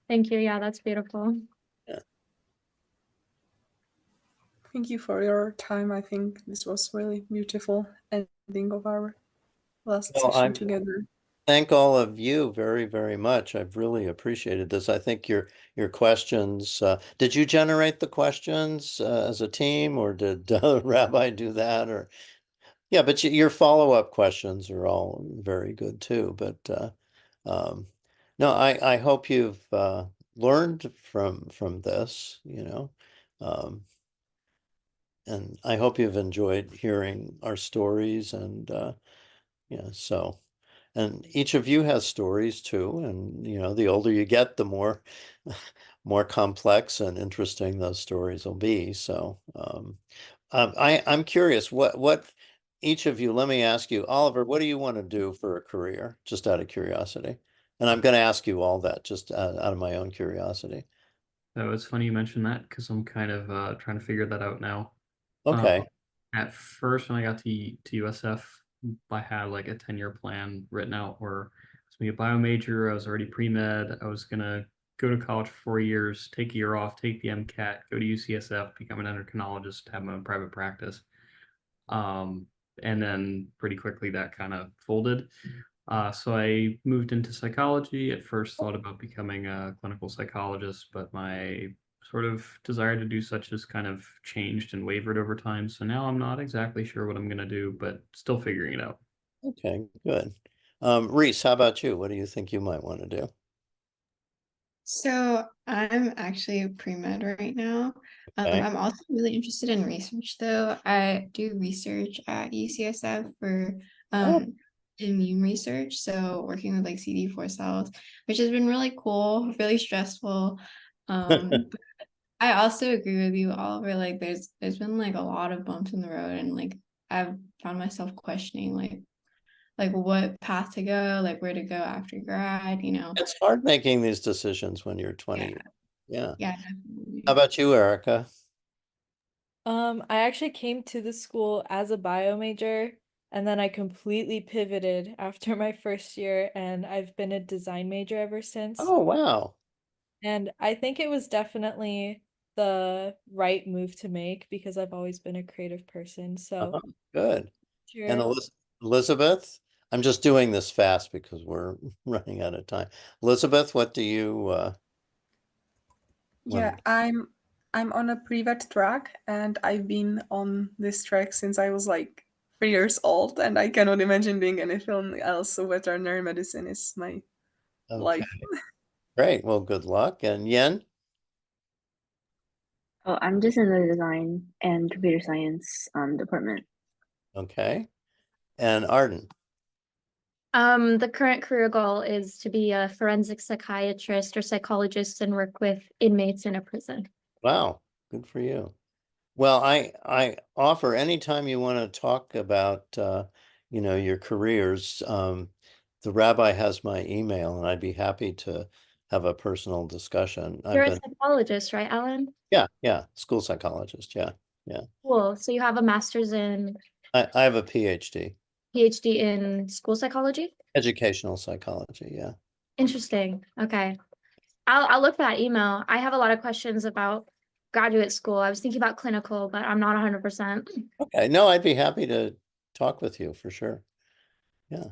Thank you. Yeah, that's beautiful. Thank you for your time. I think this was really beautiful ending of our last Well, session together. thank all of you very, very much. I've really appreciated this. I think your questions, did you generate the questions as a team, or did Rabbi do that? Or yeah, but your follow-up questions are all very good too. But no, I hope you've learned from this, and I hope you've enjoyed hearing our stories, and yeah, so. And each of you has stories too, and the older you get, the more more complex and interesting those stories will be. So I'm curious, what each of you, let me ask you, Oliver, what do you want to do for a career, just out of curiosity? And I'm going to ask you all that just out of my own curiosity. So it's funny you mentioned that because I'm kind of trying to figure that out now. Okay. At first, when I got to USF, I had like a 10-year plan written out where I was going to be a bio major. I was already pre-med. I was going to go to college for 4 years, take a year off, take the MCAT, go to UCSF, become an endocrinologist, have my own private practice. And then pretty quickly that kind of folded. So I moved into psychology. At first, thought about becoming a clinical psychologist, but my sort of desire to do such has kind of changed and wavered over time. So now I'm not exactly sure what I'm going to do, but still figuring it out. Okay, good. Reese, how about you? What do you think you might want to do? So I'm actually a pre-med right now. Okay. I'm also really interested in research though. I do research at UCSF for Oh. immune research. So working with like CD4 cells, which has been really cool, really stressful. But I also agree with you, Oliver. Like there's been like a lot of bumps in the road, and like I've found myself questioning like what path to go, like where to go after grad, It's hard making these decisions when you're 20. Yeah. Yeah. Yeah, How definitely. about you, Erica? I actually came to the school as a bio major. And then I completely pivoted after my first year, and I've been a design major ever since. Oh, wow. And I think it was definitely the right move to make because I've always been a creative person. So Good. And sure. Elizabeth, I'm just doing this fast because we're running out of time. Elizabeth, what do you Yeah, want? I'm on a pre-vet track, and I've been on this track since I was like 3 years old, and I cannot imagine doing anything else. So veterinary medicine is my Okay, life. great. Well, good luck. And Yen? Oh, I'm just in the design and computer science department. Okay. And Arden? The current career goal is to be a forensic psychiatrist or psychologist and work with inmates in a prison. Wow, good for you. Well, I offer anytime you want to talk about your careers, the rabbi has my email and I'd be happy to have a personal discussion. I've You're a been psychologist, right, Alan? yeah, school psychologist, yeah. Cool. So you have a master's in I have a PhD, PhD in school psychology? educational psychology, yeah. Interesting. Okay. I'll look for that email. I have a lot of questions about graduate school. I was thinking about clinical, but I'm not 100%. Okay, no, I'd be happy to talk with you for sure. Yeah.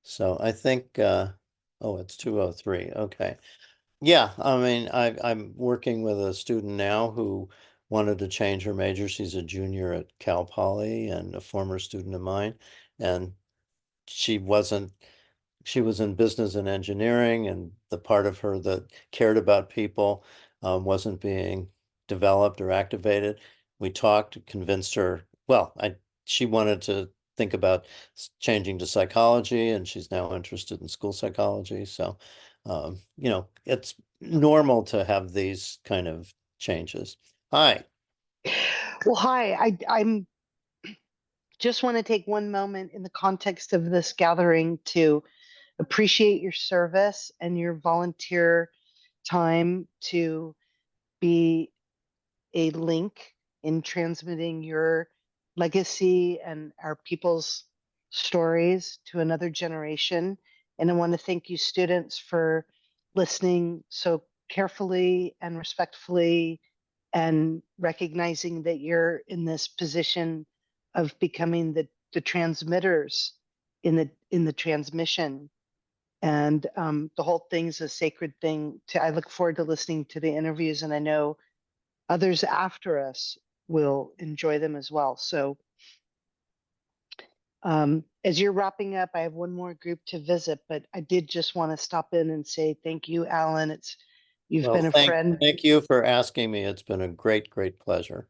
So I think oh, it's 2:03. Okay. Yeah, I mean, I'm working with a student now who wanted to change her major. She's a junior at Cal Poly and a former student of mine. And she wasn't, she was in business and engineering, and the part of her that cared about people wasn't being developed or activated. We talked, convinced her, well, she wanted to think about changing to psychology, and she's now interested in school psychology. So, it's normal to have these kind of changes. Hi. Well, hi. I'm just want to take one moment in the context of this gathering to appreciate your service and your volunteer time to be a link in transmitting your legacy and our people's stories to another generation. And I want to thank you, students, for listening so carefully and respectfully and recognizing that you're in this position of becoming the transmitters in the transmission. And the whole thing's a sacred thing. I look forward to listening to the interviews, and I know others after us will enjoy them as well. So as you're wrapping up, I have one more group to visit, but I did just want to stop in and say thank you, Alan. You've Well, been a friend. thank you for asking me. It's been a great, great pleasure.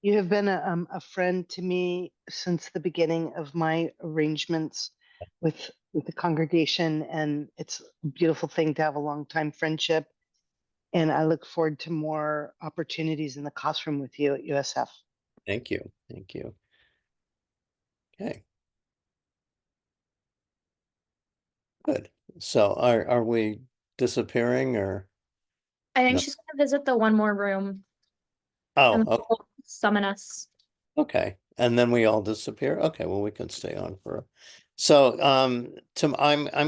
You have been a friend to me since the beginning of my arrangements with the congregation, and it's a beautiful thing to have a long time friendship. And I look forward to more opportunities in the classroom with you at USF. Thank you. Thank you. Okay. Good. So are we disappearing or? I think No. she's gonna visit the one more room Oh, and okay. summon us. Okay. And then we all disappear? Okay, well, we can stay on for. So I'm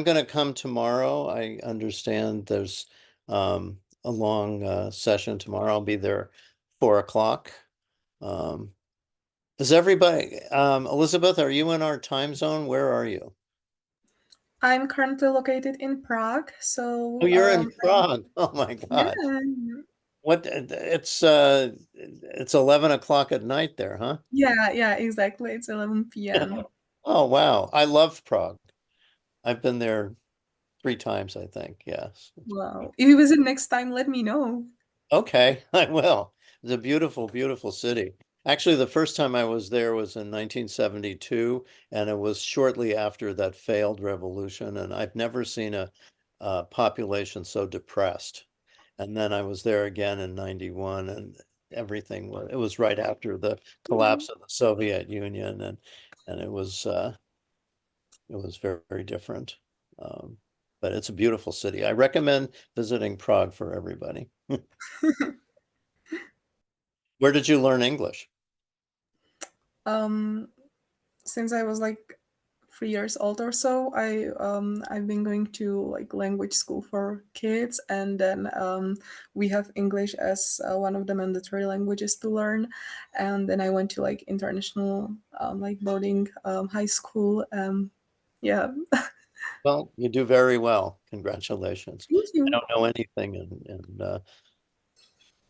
gonna come tomorrow. I understand there's a long session tomorrow. I'll be there 4 o'clock. Um, is everybody Elizabeth, are you in our time zone? Where are you? I'm currently located in Prague, so Oh, you're in Prague. Oh my yeah, God. What it's 11 o'clock at night there, huh? yeah, exactly. It's 11 p.m. Oh wow. I love Prague. I've been there 3 times, I think. Yes. Wow. If you visit next time, let me know. Okay, I will. It's a beautiful, beautiful city. Actually, the first time I was there was in 1972, and it was shortly after that failed revolution, and I've never seen a population so depressed. And then I was there again in 91, and everything was, it was right after the collapse of the Soviet Union, and it was very, very different. Um, but it's a beautiful city. I recommend visiting Prague for everybody. Where did you learn English? Um, since I was like 3 years old or so, I've been going to like language school for kids, and then we have English as one of the mandatory languages to learn, and then I went to like international like boarding high school. Yeah, Well, you do very well. Congratulations. thank I you. don't know anything in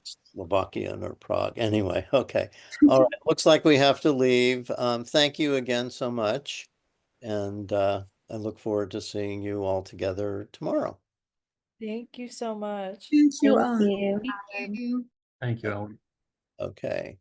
Slovakian or Prague. Anyway, okay. All right. Looks like we have to leave. Thank you again so much. And I look forward to seeing you all together tomorrow. Thank you so much. Thank you, Thank Alan. you. Thank you. Thank you, Ellen. Okay.